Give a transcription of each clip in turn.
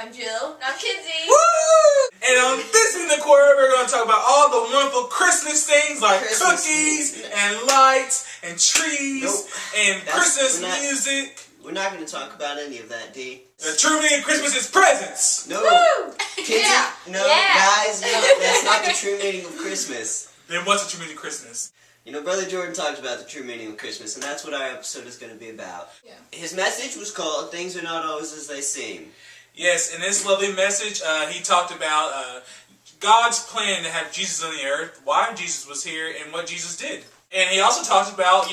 I'm Jill. And I'm Kinsey. Woo! And on this in the Quarry, we're going to talk about all the wonderful Christmas things like cookies and lights and trees and Christmas music. We're not going to talk about any of that, D. The true meaning of Christmas is presents. No. Woo! Kinsey, guys, that's not the true meaning of Christmas. Then what's the true meaning of Christmas? You know, Brother Jordan talked about the true meaning of Christmas, and that's what our episode is going to be about. Yeah. His message was called, "Things Are Not Always As They Seem." Yes, in this lovely message, he talked about God's plan to have Jesus on the earth, why Jesus was here, and what Jesus did. And he also talked about,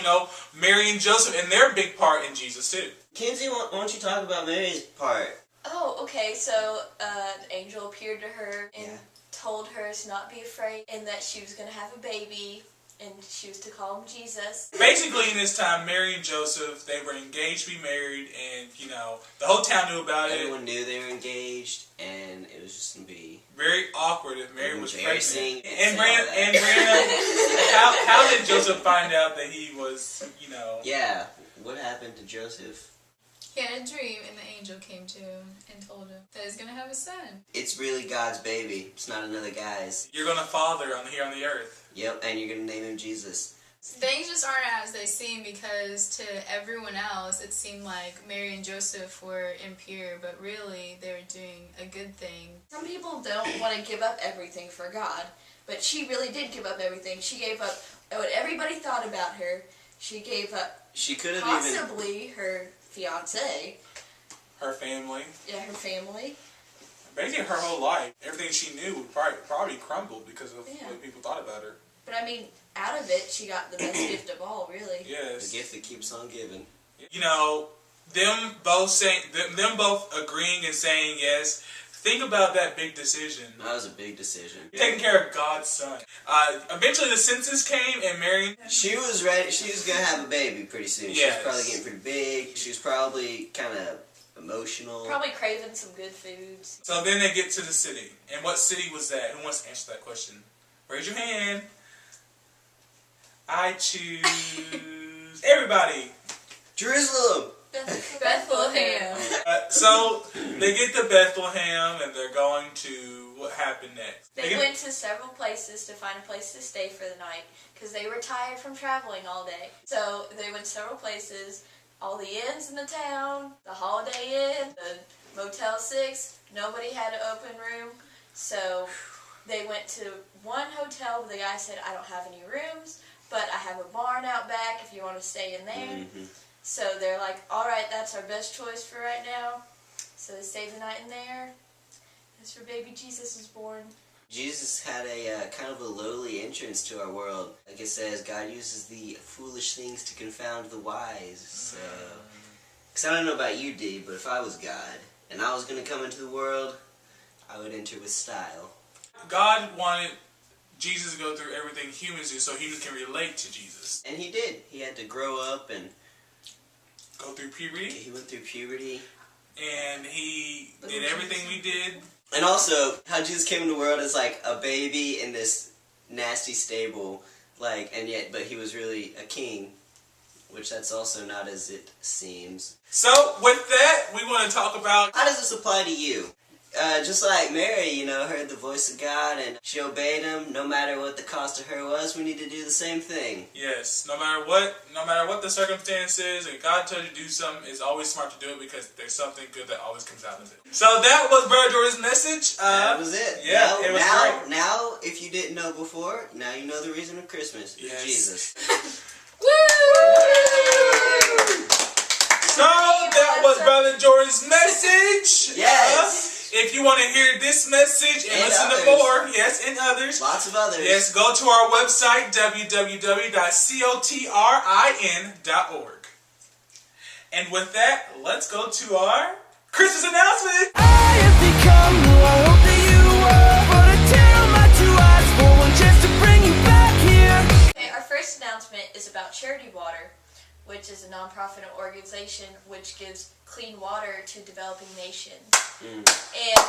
Mary and Joseph and their big part in Jesus, too. Kinsey, why don't you talk about Mary's part? Oh, okay, so an angel appeared to her and told her to not be afraid and that she was going to have a baby. And she was to call him Jesus. Basically, in this time, Mary and Joseph, they were engaged to be married, and, the whole town knew about it. Everyone knew they were engaged, and it was just going to be very awkward if Mary was pregnant. And Brianna, how did Joseph find out that he was, Yeah, what happened to Joseph? He had a dream, and the angel came to him and told him that he's going to have a son. It's really God's baby. It's not another guy's. You're going to father here on the earth. Yep, and you're going to name him Jesus. Things just aren't as they seem because to everyone else it seemed like Mary and Joseph were impure, but really they were doing a good thing. Some people don't want to give up everything for God, but she really did give up everything. She gave up what everybody thought about her. She gave up possibly her fiancé. Her family. Yeah, her family. Basically her whole life. Everything she knew would probably crumbled because of what people thought about her. But I mean, out of it, she got the best gift of all, really. Yes. The gift that keeps on giving. Them both agreeing and saying yes. Think about that big decision. That was a big decision. Taking care of God's son. Eventually the census came and Mary... She was ready. She was going to have a baby pretty soon. Yes. She was probably getting pretty big. She was probably kind of emotional. Probably craving some good foods. So then they get to the city. And what city was that? Who wants to answer that question? Raise your hand. I choose... Everybody. Jerusalem. Bethlehem. So they get to Bethlehem and they're going to... What happened next? They went to several places to find a place to stay for the night because they were tired from traveling all day. So they went several places. All the inns in the town, the Holiday Inn, the Motel 6, nobody had an open room. So they went to one hotel where the guy said, "I don't have any rooms, but I have a barn out back if you want to stay in there." Mm-hmm. So they're like, "All right, that's our best choice for right now." So they stayed the night in there. That's where baby Jesus was born. Jesus had a kind of a lowly entrance to our world. Like it says, God uses the foolish things to confound the wise. So, because I don't know about you, D, but if I was God and I was going to come into the world, I would enter with style. God wanted Jesus to go through everything humans do so humans can relate to Jesus. And he did. He had to grow up and go through puberty. He went through puberty. And he did everything we did. And also, how Jesus came into the world as like a baby in this nasty stable, but he was really a king, which that's also not as it seems. So, with that, we want to talk about... How does this apply to you? Just like Mary, heard the voice of God and she obeyed him, no matter what the cost to her was, we need to do the same thing. Yes, no matter what the circumstance is, and God tells you to do something, it's always smart to do it because there's something good that always comes out of it. So that was Brother Jordan's message. That was it. Yeah, it was great. Now, if you didn't know before, now you know the reason of Christmas. It's Jesus. Woo! So that was Brother Jordan's message. Yes. If you want to hear this message and listen to more, and others. Lots of others. Yes, go to our website, www.cotrin.org. And with that, let's go to our Christmas announcement. I have become who I hope that you were, but I tear my two eyes for one chance to bring you back here. Okay, our first announcement is about Charity Water, which is a non-profit organization which gives clean water to developing nations. And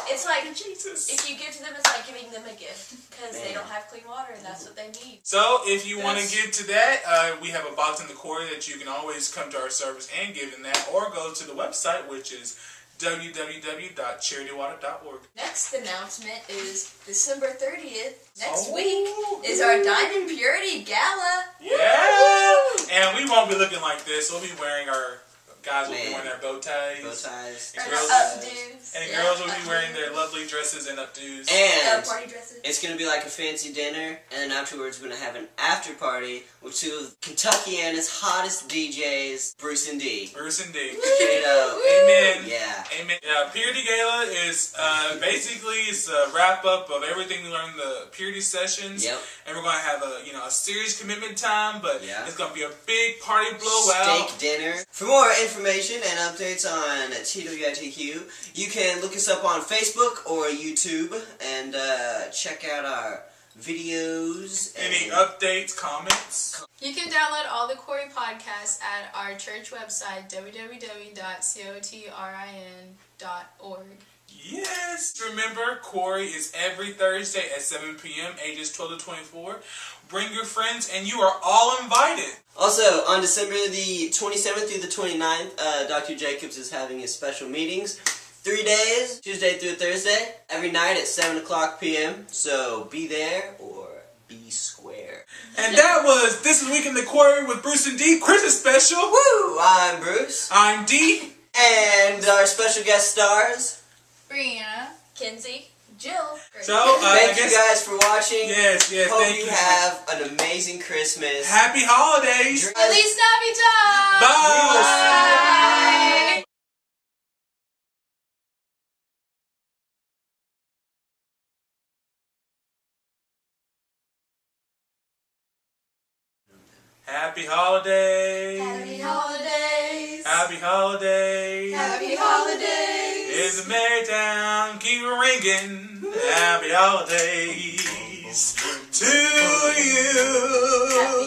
it's like, Jesus. If you give to them, it's like giving them a gift, because they don't have clean water, and that's what they need. So, if you want to give to that, we have a box in the Quarry that you can always come to our service and give in that, or go to the website, which is www.charitywater.org. Next announcement is December 30th. Next Oh. week is our Diamond Purity Gala. Yeah! And we won't be looking like this. We'll be wearing our... Guys will be Man. wearing their bow ties. Bow ties. And Or girls, updos. and Yeah, girls will be wearing updos. their lovely dresses and updos. And Party dresses. it's going to be like a fancy dinner, and then afterwards we're going to have an after party with two of Kentuckiana's hottest DJs, Bruce and D. Bruce and D. Straight up. Amen. Yeah. Amen. Yeah, Purity Gala is basically it's a wrap up of everything we learned in the Purity sessions. Yep. And we're gonna have a serious commitment time, but Yeah. it's gonna be a big party blowout. Steak dinner. For more information and updates on TWITQ, you can look us up on Facebook or YouTube and check out our videos. Any and updates, comments? You can download all the Quarry podcasts at our church website, www.cotrin.org. Yes. Remember, Quarry is every Thursday at 7 p.m., ages 12 to 24. Bring your friends, and you are all invited. Also, on December the 27th through the 29th, Dr. Jacobs is having his special meetings. 3 days, Tuesday through Thursday, every night at 7 o'clock p.m. So be there or be square. And that was This Is Week in the Quarry with Bruce and D, Christmas special. Woo! I'm Bruce. I'm D. And our special guest stars. Brianna. Kinsey. Jill. So, Thank you guys for watching. Yes, Hope thank you you. have an amazing Christmas. Happy holidays. Feliz Navidad! Bye. Bye. Happy holidays. Happy holidays. Happy holidays. Happy holidays. In the merry town, keep it ringing. Happy holidays to you.